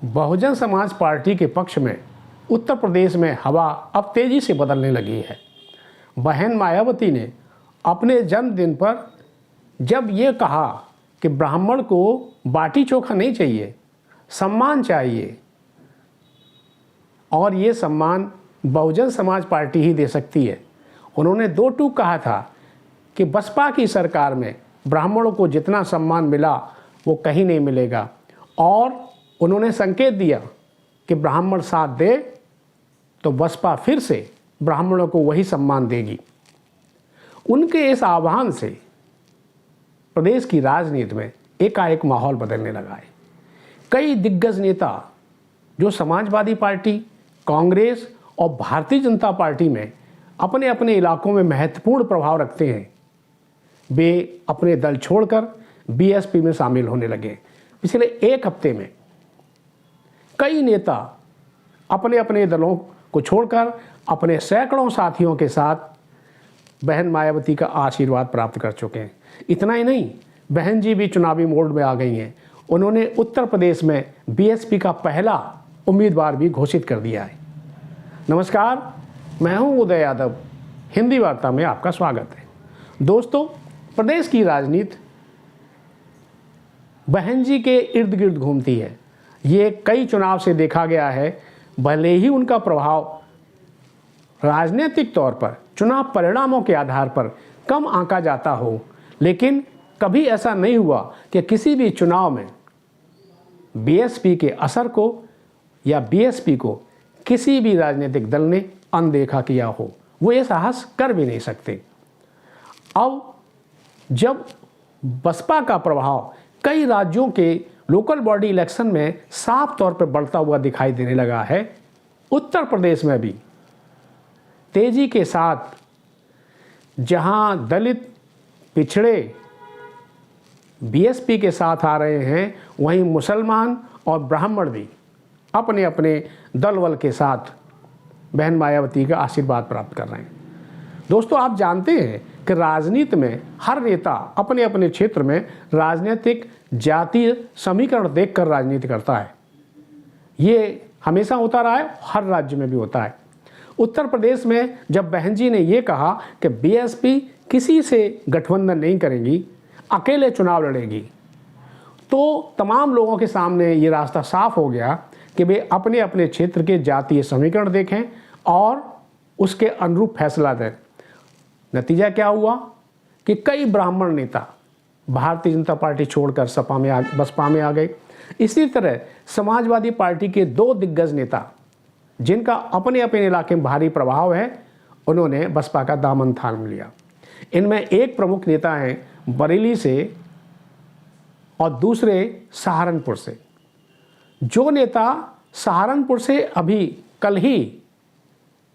Bahujan Samaj party के पक्ष में उत्तर प्रदेश में हवा अब तेजी से बदलने लगी है। बहन मायावती ने अपने जन्मदिन पर जब ये कहा कि ब्राह्मण को बाटी चोखा नहीं चाहिए, सम्मान चाहिए, और ये सम्मान बहुजन समाज पार्टी ही दे सकती है। उन्होंने दो टूक कहा था कि बसपा की सरकार में ब्राह्मणों को जितना सम्मान मिला वो कहीं नहीं मिलेगा, और उन्होंने संकेत दिया कि ब्राह्मण साथ दे तो बसपा फिर से ब्राह्मणों को वही सम्मान देगी। उनके इस आह्वान से प्रदेश की राजनीति में एकाएक माहौल बदलने लगा है। कई दिग्गज नेता जो समाजवादी पार्टी, कांग्रेस और भारतीय जनता पार्टी में अपने अपने इलाकों में महत्वपूर्ण प्रभाव रखते हैं, वे अपने दल छोड़कर बीएसपी में शामिल होने लगे। पिछले एक हफ्ते में कई नेता अपने अपने दलों को छोड़कर अपने सैकड़ों साथियों के साथ बहन मायावती का आशीर्वाद प्राप्त कर चुके हैं। इतना ही नहीं, बहन जी भी चुनावी मोड में आ गई हैं। उन्होंने उत्तर प्रदेश में बीएसपी का पहला उम्मीदवार भी घोषित कर दिया है। नमस्कार, मैं हूं उदय यादव। हिंदी वार्ता में आपका स्वागत है। दोस्तों, प्रदेश की राजनीति बहन जी के इर्द गिर्द घूमती है। ये कई चुनाव से देखा गया है। भले ही उनका प्रभाव राजनीतिक तौर पर चुनाव परिणामों के आधार पर कम आंका जाता हो, लेकिन कभी ऐसा नहीं हुआ कि किसी भी चुनाव में बीएसपी के असर को या बीएसपी को किसी भी राजनीतिक दल ने अनदेखा किया हो। वो ये साहस कर भी नहीं सकते। अब जब बसपा का प्रभाव कई राज्यों के लोकल बॉडी इलेक्शन में साफ तौर पर बढ़ता हुआ दिखाई देने लगा है, उत्तर प्रदेश में भी तेजी के साथ जहां दलित पिछड़े बीएसपी के साथ आ रहे हैं, वहीं मुसलमान और ब्राह्मण भी अपने अपने दल बल के साथ बहन मायावती का आशीर्वाद प्राप्त कर रहे हैं। दोस्तों, आप जानते हैं कि राजनीति में हर नेता अपने अपने क्षेत्र में राजनीतिक जातीय समीकरण देखकर राजनीति करता है। ये हमेशा होता रहा है, हर राज्य में भी होता है। उत्तर प्रदेश में जब बहन जी ने ये कहा कि बीएसपी किसी से गठबंधन नहीं करेगी, अकेले चुनाव लड़ेगी, तो तमाम लोगों के सामने ये रास्ता साफ हो गया कि वे अपने अपने क्षेत्र के जातीय समीकरण देखें और उसके अनुरूप फैसला दें। नतीजा क्या हुआ कि कई ब्राह्मण नेता भारतीय जनता पार्टी छोड़कर बसपा में आ गए। इसी तरह समाजवादी पार्टी के दो दिग्गज नेता जिनका अपने अपने इलाके में भारी प्रभाव है, उन्होंने बसपा का दामन थाम लिया। इनमें एक प्रमुख नेता हैं बरेली से और दूसरे सहारनपुर से। जो नेता सहारनपुर से अभी कल ही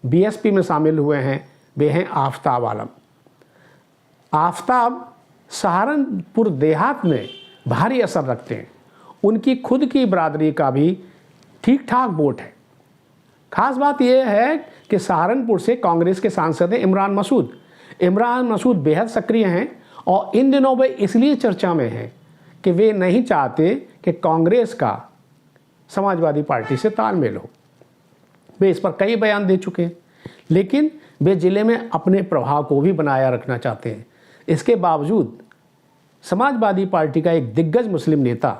बीएसपी में शामिल हुए हैं, वे हैं आफताब आलम। आफताब सहारनपुर देहात में भारी असर रखते हैं। उनकी खुद की बरादरी का भी ठीक ठाक वोट है। खास बात यह है कि सहारनपुर से कांग्रेस के सांसद हैं इमरान मसूद। इमरान मसूद बेहद सक्रिय हैं और इन दिनों वे इसलिए चर्चा में हैं कि वे नहीं चाहते कि कांग्रेस का समाजवादी पार्टी से तालमेल हो। वे इस पर कई बयान दे चुके हैं, लेकिन वे जिले में अपने प्रभाव को भी बनाया रखना चाहते हैं। इसके बावजूद समाजवादी पार्टी का एक दिग्गज मुस्लिम नेता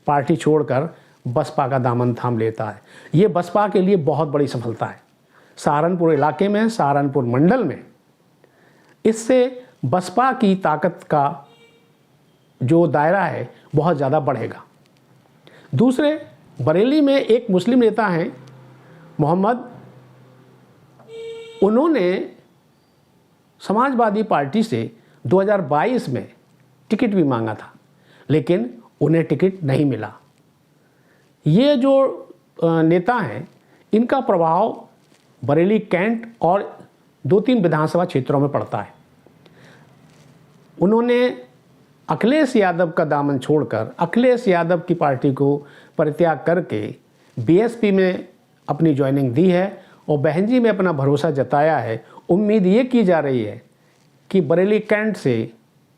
पार्टी छोड़कर बसपा का दामन थाम लेता है। ये बसपा के लिए बहुत बड़ी सफलता है। सहारनपुर इलाके में, सहारनपुर मंडल में इससे बसपा की ताकत का जो दायरा है बहुत ज़्यादा बढ़ेगा। दूसरे, बरेली में एक मुस्लिम नेता हैं मोहम्मद। उन्होंने समाजवादी पार्टी से 2022 में टिकट भी मांगा था, लेकिन उन्हें टिकट नहीं मिला। ये जो नेता हैं, इनका प्रभाव बरेली कैंट और 2-3 विधानसभा क्षेत्रों में पड़ता है। उन्होंने अखिलेश यादव का दामन छोड़कर अखिलेश यादव की पार्टी को परित्याग करके बीएसपी में अपनी ज्वाइनिंग दी है और बहन जी में अपना भरोसा जताया है। उम्मीद ये की जा रही है कि बरेली कैंट से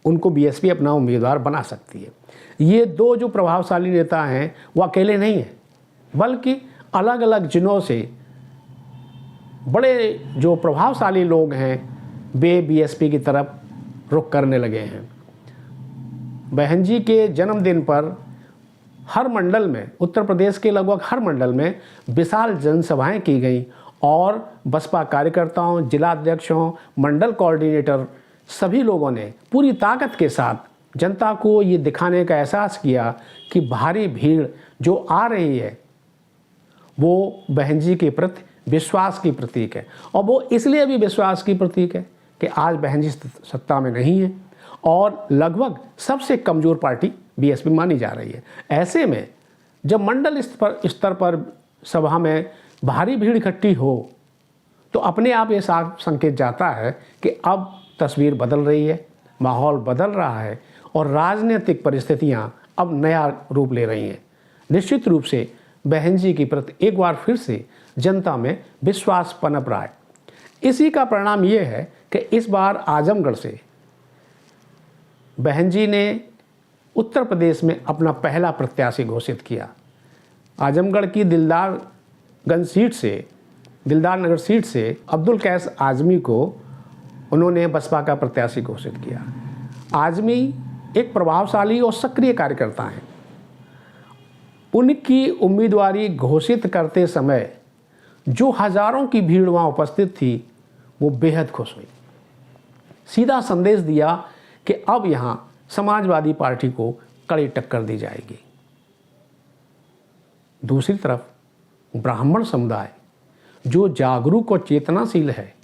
उनको बीएसपी अपना उम्मीदवार बना सकती है। ये दो जो प्रभावशाली नेता हैं वो अकेले नहीं हैं, बल्कि अलग अलग जिलों से बड़े जो प्रभावशाली लोग हैं वे बीएसपी की तरफ रुख करने लगे हैं। बहन जी के जन्मदिन पर हर मंडल में, उत्तर प्रदेश के लगभग हर मंडल में विशाल जनसभाएं की गई और बसपा कार्यकर्ताओं, जिलाध्यक्षों, मंडल कोऑर्डिनेटर सभी लोगों ने पूरी ताकत के साथ जनता को ये दिखाने का एहसास किया कि भारी भीड़ जो आ रही है वो बहन जी के प्रति विश्वास की प्रतीक है। और वो इसलिए भी विश्वास की प्रतीक है कि आज बहन जी सत्ता में नहीं है और लगभग सबसे कमज़ोर पार्टी बीएसपी मानी जा रही है। ऐसे में जब मंडल स्तर पर सभा में भारी भीड़ इकट्ठी हो तो अपने आप ये साफ संकेत जाता है कि अब तस्वीर बदल रही है, माहौल बदल रहा है और राजनीतिक परिस्थितियां अब नया रूप ले रही हैं। निश्चित रूप से बहन जी के प्रति एक बार फिर से जनता में विश्वास पनप रहा है। इसी का परिणाम ये है कि इस बार आजमगढ़ से बहन जी ने उत्तर प्रदेश में अपना पहला प्रत्याशी घोषित किया। आजमगढ़ की दिलदार नगर सीट से अब्दुल कैस आज़मी को उन्होंने बसपा का प्रत्याशी घोषित किया। आज़मी एक प्रभावशाली और सक्रिय कार्यकर्ता हैं। उनकी उम्मीदवारी घोषित करते समय जो हजारों की भीड़ वहाँ उपस्थित थी वो बेहद खुश हुई। सीधा संदेश दिया कि अब यहाँ समाजवादी पार्टी को कड़ी टक्कर दी जाएगी। दूसरी तरफ ब्राह्मण समुदाय जो जागरूक और चेतनाशील है,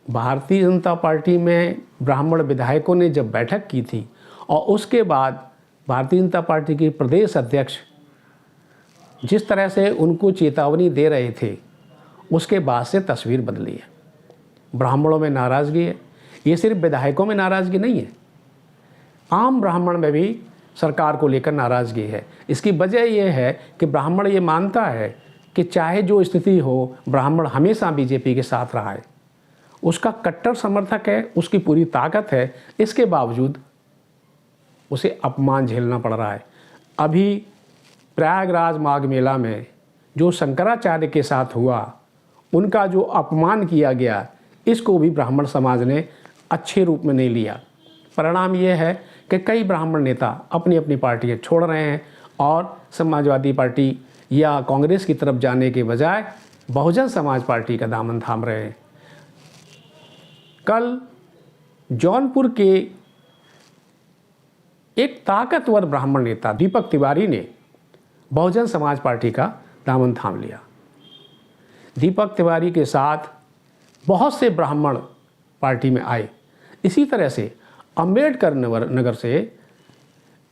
भारतीय जनता पार्टी में ब्राह्मण विधायकों ने जब बैठक की थी और उसके बाद भारतीय जनता पार्टी के प्रदेश अध्यक्ष जिस तरह से उनको चेतावनी दे रहे थे, उसके बाद से तस्वीर बदली है। ब्राह्मणों में नाराज़गी है। ये सिर्फ विधायकों में नाराज़गी नहीं है, आम ब्राह्मण में भी सरकार को लेकर नाराज़गी है। इसकी वजह यह है कि ब्राह्मण ये मानता है कि चाहे जो स्थिति हो, ब्राह्मण हमेशा बीजेपी के साथ रहा है, उसका कट्टर समर्थक है, उसकी पूरी ताकत है, इसके बावजूद उसे अपमान झेलना पड़ रहा है। अभी प्रयागराज माघ मेला में जो शंकराचार्य के साथ हुआ, उनका जो अपमान किया गया, इसको भी ब्राह्मण समाज ने अच्छे रूप में नहीं लिया। परिणाम ये है कि कई ब्राह्मण नेता अपनी अपनी पार्टियाँ छोड़ रहे हैं और समाजवादी पार्टी या कांग्रेस की तरफ जाने के बजाय बहुजन समाज पार्टी का दामन थाम रहे हैं। कल जौनपुर के एक ताकतवर ब्राह्मण नेता दीपक तिवारी ने बहुजन समाज पार्टी का दामन थाम लिया। दीपक तिवारी के साथ बहुत से ब्राह्मण पार्टी में आए। इसी तरह से अंबेडकर नगर से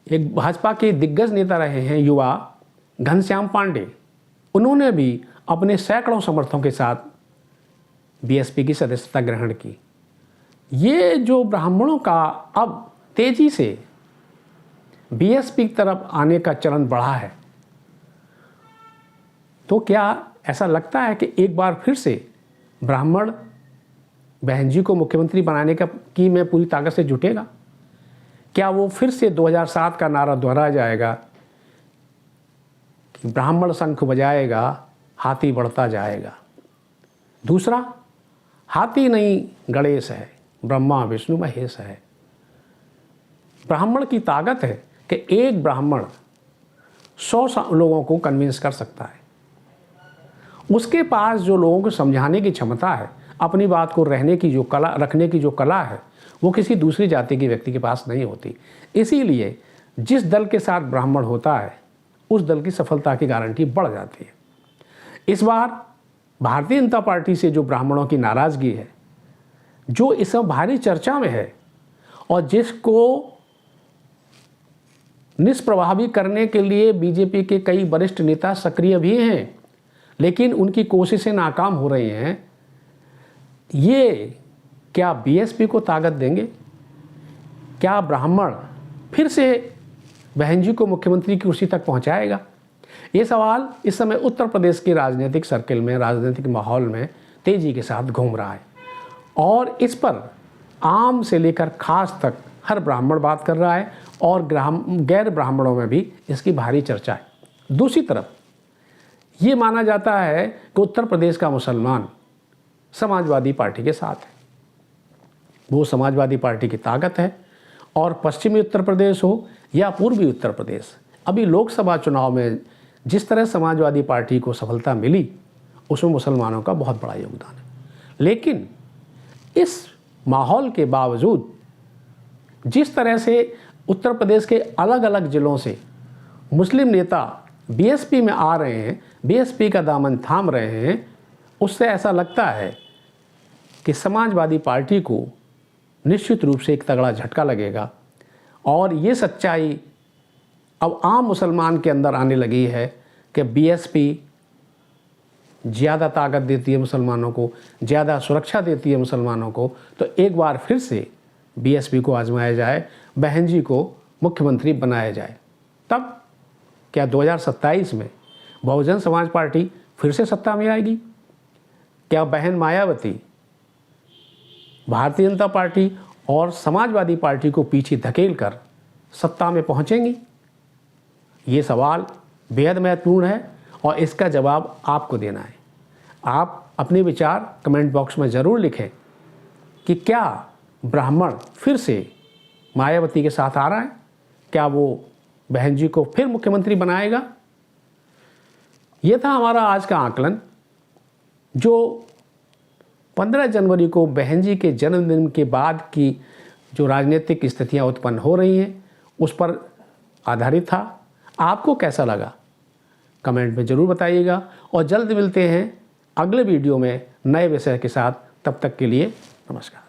एक भाजपा के दिग्गज नेता रहे हैं युवा घनश्याम पांडे, उन्होंने भी अपने सैकड़ों समर्थकों के साथ बीएसपी की सदस्यता ग्रहण की। ये जो ब्राह्मणों का अब तेजी से बीएसपी की तरफ आने का चलन बढ़ा है, तो क्या ऐसा लगता है कि एक बार फिर से ब्राह्मण बहन जी को मुख्यमंत्री बनाने की में पूरी ताकत से जुटेगा? क्या वो फिर से 2007 का नारा दोहराया जाएगा कि ब्राह्मण शंख बजाएगा, हाथी बढ़ता जाएगा? दूसरा, हाथी नहीं गणेश है, ब्रह्मा विष्णु महेश है। ब्राह्मण की ताकत है कि एक ब्राह्मण 100 लोगों को कन्विंस कर सकता है। उसके पास जो लोगों को समझाने की क्षमता है, अपनी बात को रखने की जो कला है, वो किसी दूसरी जाति के व्यक्ति के पास नहीं होती। इसीलिए जिस दल के साथ ब्राह्मण होता है, उस दल की सफलता की गारंटी बढ़ जाती है। इस बार भारतीय जनता पार्टी से जो ब्राह्मणों की नाराज़गी है, जो इस समय भारी चर्चा में है और जिसको निष्प्रभावी करने के लिए बीजेपी के कई वरिष्ठ नेता सक्रिय भी हैं, लेकिन उनकी कोशिशें नाकाम हो रही हैं, ये क्या बीएसपी को ताकत देंगे? क्या ब्राह्मण फिर से बहन जी को मुख्यमंत्री की कुर्सी तक पहुंचाएगा? ये सवाल इस समय उत्तर प्रदेश के राजनीतिक सर्किल में, राजनीतिक माहौल में तेजी के साथ घूम रहा है और इस पर आम से लेकर खास तक हर ब्राह्मण बात कर रहा है और गैर ब्राह्मणों में भी इसकी भारी चर्चा है। दूसरी तरफ ये माना जाता है कि उत्तर प्रदेश का मुसलमान समाजवादी पार्टी के साथ है, वो समाजवादी पार्टी की ताकत है। और पश्चिमी उत्तर प्रदेश हो या पूर्वी उत्तर प्रदेश, अभी लोकसभा चुनाव में जिस तरह समाजवादी पार्टी को सफलता मिली उसमें मुसलमानों का बहुत बड़ा योगदान है। लेकिन इस माहौल के बावजूद जिस तरह से उत्तर प्रदेश के अलग अलग ज़िलों से मुस्लिम नेता बीएसपी में आ रहे हैं, बीएसपी का दामन थाम रहे हैं, उससे ऐसा लगता है कि समाजवादी पार्टी को निश्चित रूप से एक तगड़ा झटका लगेगा। और ये सच्चाई अब आम मुसलमान के अंदर आने लगी है कि बीएसपी ज़्यादा ताकत देती है मुसलमानों को, ज़्यादा सुरक्षा देती है मुसलमानों को, तो एक बार फिर से बीएसपी को आजमाया जाए, बहन जी को मुख्यमंत्री बनाया जाए। तब क्या 2027 में बहुजन समाज पार्टी फिर से सत्ता में आएगी? क्या बहन मायावती भारतीय जनता पार्टी और समाजवादी पार्टी को पीछे धकेल कर सत्ता में पहुंचेंगी? ये सवाल बेहद महत्वपूर्ण है और इसका जवाब आपको देना है। आप अपने विचार कमेंट बॉक्स में ज़रूर लिखें कि क्या ब्राह्मण फिर से मायावती के साथ आ रहा है? क्या वो बहन जी को फिर मुख्यमंत्री बनाएगा? ये था हमारा आज का आकलन, जो 15 जनवरी को बहन जी के जन्मदिन के बाद की जो राजनीतिक स्थितियां उत्पन्न हो रही हैं उस पर आधारित था। आपको कैसा लगा कमेंट में ज़रूर बताइएगा और जल्द मिलते हैं अगले वीडियो में नए विषय के साथ। तब तक के लिए नमस्कार।